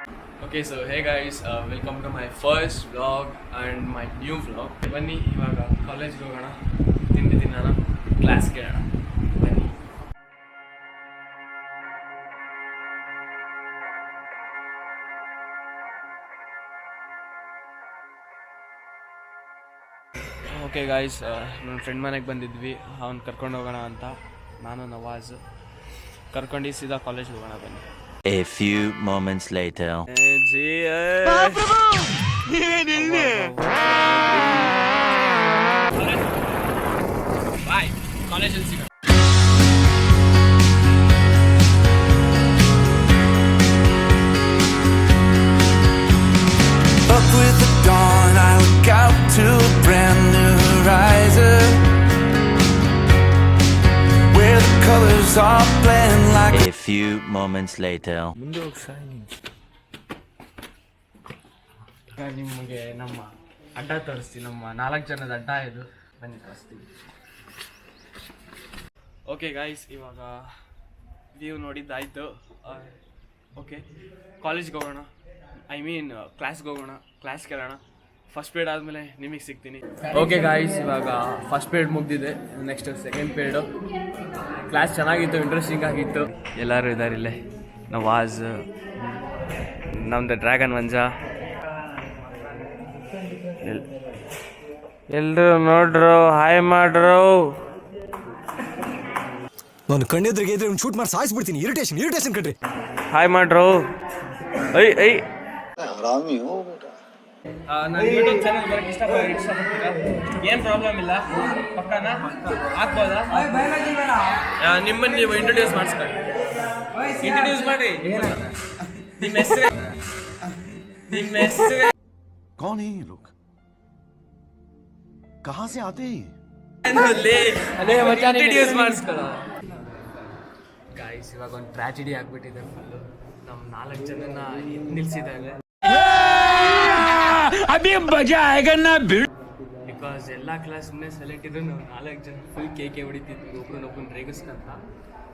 Okay, so hey guys, welcome to my first vlog and my new vlog. ಬನ್ನಿ ಇವಾಗ ಕಾಲೇಜ್ಗೆ ಹೋಗೋಣ, ತಿಂಡಿ ತಿನ್ನೋಣ, ಕ್ಲಾಸ್ ಕೇಳೋಣ. ಬನ್ನಿ. ಓಕೆ ಗಾಯ್ಸ್, ನನ್ನ ಫ್ರೆಂಡ್ ಮನೆಗೆ ಬಂದಿದ್ವಿ, ಅವ್ನು ಕರ್ಕೊಂಡು ಹೋಗೋಣ ಅಂತ. ನಾನು ನವಾಜ್ ಕರ್ಕೊಂಡು ಸೀದಾ ಕಾಲೇಜ್ಗೆ ಹೋಗೋಣ. ಬನ್ನಿ. A few moments later. ಬಾಯ್, ಕಾಲೇಜಲ್ಲಿ ಸಿಗೋಣ. Up with the dawn, I look out to a brand new horizon, where the colors all blend like A few moments later. ನಿಮಗೆ ನಮ್ಮ ಅಡ್ಡ ತೋರಿಸ್ತೀವಿ, ನಮ್ಮ 4 ಜನದ ಅಡ್ಡ ಇದು. ಬನ್ನಿ ತೋರಿಸ್ತೀವಿ. ಓಕೆ ಗಾಯ್ಸ್, ಇವಾಗ ವ್ಯೂ ನೋಡಿದ್ದಾಯಿತು. ಓಕೆ, ಕಾಲೇಜ್ಗೆ ಹೋಗೋಣ, ಕ್ಲಾಸ್ಗೆ ಹೋಗೋಣ, ಕ್ಲಾಸ್ ಕೇಳೋಣ. ಫಸ್ಟ್ ಪೀರಿಯಡ್ ಆದಮೇಲೆ ನಿಮಗೆ ಸಿಗ್ತೀನಿ. ಓಕೆ ಗಾಯ್ಸ್, ಇವಾಗ ಫಸ್ಟ್ ಪೀರಿಯಡ್ ಮುಗ್ದಿದೆ, ನೆಕ್ಸ್ಟ್ ಸೆಕೆಂಡ್ ಪೀರಿಯಡು. ಕ್ಲಾಸ್ ಚೆನ್ನಾಗಿತ್ತು, ಇಂಟ್ರೆಸ್ಟಿಂಗ್ ಆಗಿತ್ತು. ಎಲ್ಲರೂ ಇದ್ದಾರೆ ಇಲ್ಲೇ. ನವಾಜ್, ನಮ್ಮದು ಡ್ರ್ಯಾಗನ್ ಮಂಜ, ಎಲ್ಲರೂ ನೋಡ್ರು, ಹಾಯ್ ಮಾಡ್ರು. ನಾನು ಕಣ್ಣೆದ್ರಿಗೆ ಇದ್ರೆ ಶೂಟ್ ಮಾಡಿ ಸಾಯಿಸ್ಬಿಡ್ತೀನಿ. ಇರಿಟೇಷನ್ ಕಣ್ರಿ. ಹಾಯ್ ಮಾಡ್ರು. ಐ ನಾನು ಯೂಟ್ಯೂಬ್ ಚಾನಲ್ ಬರೋಕ್ಕೆ ಇಷ್ಟಪಡ್ತೀರಾ? ಏನು ಪ್ರಾಬ್ಲಮ್ ಇಲ್ಲ, ಪಕ್ಕನಾ ಹಾಕ್ಬೋದಾ? ನಿಮ್ಮನ್ನು ನೀವು ಇಂಟ್ರೊಡ್ಯೂಸ್ ಮಾಡಿಸ್ಕೊಳ್ಳಿ. ಇಂಟ್ರೊಡ್ಯೂಸ್ ಮಾಡಿ. ನಿಮ್ಮ ಹೆಸರು? कौन है ये लोग? कहाँ से आते हैं? ಇಂಟ್ರೊಡ್ಯೂಸ್ ಮಾಡಿಸ್ಕೊಳ್ಳ. ಗಾಯ್ಸ್, ಇವಾಗ ಒಂದು ಟ್ರಾಜಿಡಿ ಆಗ್ಬಿಟ್ಟಿದೆ ಫುಲ್ಲು. ನಮ್ಮ 4 ಜನನ ನಿಲ್ಸಿದ್ದಾರೆ. ಬಿಕಾಸ್ ಎಲ್ಲ ಕ್ಲಾಸ್ ಸುಮ್ಮನೆ ಸೆಲೆಕ್ಟ್ ಇದ್ರು, ನಾವು 4 ಜನ ಫುಲ್ ಕೇಕೆ ಹೊಡಿತಿದ್ವಿ, ಒಬ್ರನ್ನೊಬ್ಬನ ರೇಗಿಸ್ಕೊಂತ.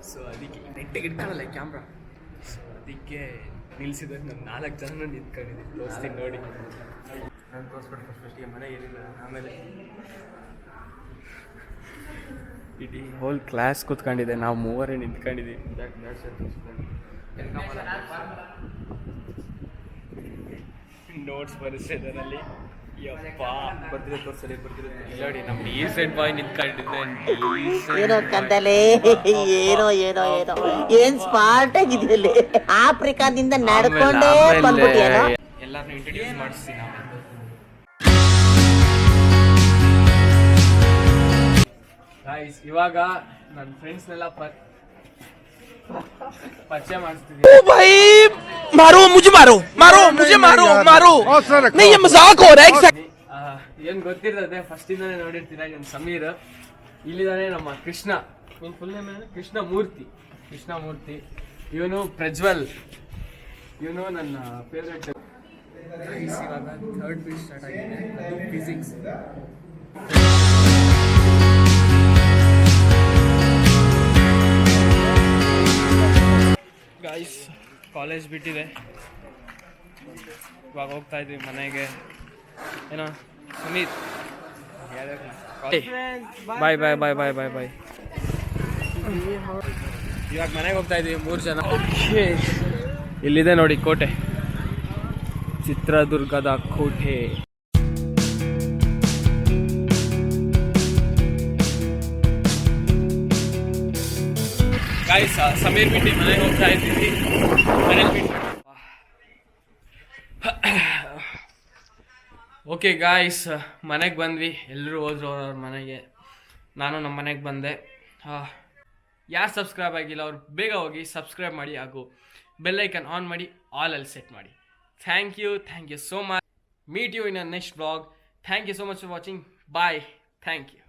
ಸೊ ಅದಕ್ಕೆ ನೆಟ್ಟಿಗೆ ಇಟ್ಕೊಳ್ಳಲ್ಲ ಕ್ಯಾಮ್ರಾ, ಸೊ ಅದಕ್ಕೆ ನಿಲ್ಸಿದ್ರೆ ನಾವು 4 ಜನನೂ ನಿಂತ್ಕೊಂಡಿದ್ವಿ. ತೋರಿಸ್ತೀನಿ ನೋಡಿ. ನಾನು ತೋರಿಸ್ಬಿಟ್ಟು ಫಸ್ಟಿಗೆ ಮನೆ ಏನಿಲ್ಲ, ಆಮೇಲೆ ಇಡೀ ಹೋಲ್ ಕ್ಲಾಸ್ ಕೂತ್ಕೊಂಡಿದೆ, ನಾವು 3 ನಿಂತ್ಕೊಂಡಿದ್ದೀವಿ. ನೋಟ್ಸ್ ಬರೆಸಿದ್ರಲ್ಲಿ ಯಪ್ಪ ಬರ್ತಿದೆ, ತೋರಿಸಲಿ ಬರ್ತಿದೆ ನೋಡಿ. ನಮ್ಮ ಈ ಸೈಡ್ ಬಾಯ್ ನಿಂತ್ಕೊಂಡಿದ್ದೆ. ಏನೋ ಕಂದಲೆ, ಏನೋ ಏನೋ ಏನೋ ಏನ್ ಸ್ಮಾರ್ಟ್ ಆಗಿದ್ದಲ್ಲಿ. ಆಫ್ರಿಕಾದಿಂದ ನಡ್ಕೊಂಡೇ ಬಂದ್ಬಿಟ್ಟಿಯೇನೋ. ಎಲ್ಲಾರನ್ನೂ ಇಂಟ್ರೊಡ್ಯೂಸ್ ಮಾಡಿಸ್ತೀನಿ ನಾವು. ಗೈಸ್, ಇವಾಗ ನನ್ನ ಫ್ರೆಂಡ್ಸ್ನೆಲ್ಲ ಪರಿಚಯ ಮಾಡಿಸ್ತಿದ್ದೀನಿ. ಏನ್ ಗೊತ್ತಿರ್ತದೆ, ಫಸ್ಟ್ ಇಂದಾನೆ ನೋಡಿರ್ತೀರಾ. ಇವನ್ ಸಮೀರ್, ಇಲ್ಲಿದಾನೆ ನಮ್ಮ ಕೃಷ್ಣ. ಇವನ್ ಫುಲ್ ನೇಮ್ ಏನು? ಕೃಷ್ಣಮೂರ್ತಿ. ಇವನು ಪ್ರಜ್ವಲ್, ಇವನು ನನ್ನ ಫೇವ್ರೆಟ್. ಇವಾಗ 3rd ಪೀರಿಯಡ್ ಸ್ಟಾರ್ಟ್ ಆಗಿದೆ, ಅದು ಫಿಸಿಕ್ಸ್. ಗಾಯ್ಸ್, ಕಾಲೇಜ್ ಬಿಟ್ಟಿದೆ, ಇವಾಗ ಹೋಗ್ತಾ ಇದ್ವಿ ಮನೆಗೆ. ಏನೋ ಸುಮಿತ್, ಬಾಯ್ ಬಾಯ್ ಬಾಯ್ ಬಾಯ್ ಬಾಯ್ ಬಾಯ್. ಇವಾಗ ಮನೆಗೆ ಹೋಗ್ತಾ ಇದ್ವಿ 3 ಜನ. ಓಕೆ, ಇಲ್ಲಿದೆ ನೋಡಿ ಕೋಟೆ, ಚಿತ್ರದುರ್ಗದ ಕೋಟೆ. ಗಾಯ್ಸ್, ಸಮೀರ್ ಬಿಟ್ಟು ಮನೆಗೆ ಹೋಗ್ತಾ ಇದ್ದೀವಿ. ಮನೇಲಿ ಬಿಟ್ಟು ಓಕೆ ಗಾಯ್ಸ್, ಮನೆಗೆ ಬಂದ್ವಿ. ಎಲ್ಲರೂ ಹೋದ್ರು ಅವ್ರ ಮನೆಗೆ, ನಾನು ನಮ್ಮ ಮನೆಗೆ ಬಂದೆ. ಯಾರು ಸಬ್ಸ್ಕ್ರೈಬ್ ಆಗಿಲ್ಲ ಅವ್ರು ಬೇಗ ಹೋಗಿ ಸಬ್ಸ್ಕ್ರೈಬ್ ಮಾಡಿ, ಹಾಗೂ ಬೆಲ್ಲೈಕನ್ ಆನ್ ಮಾಡಿ, ಆಲ್ ಅಲ್ಲಿ ಸೆಟ್ ಮಾಡಿ. Thank you so much. Meet you in a next vlog. Thank you so much for watching. Bye. Thank you.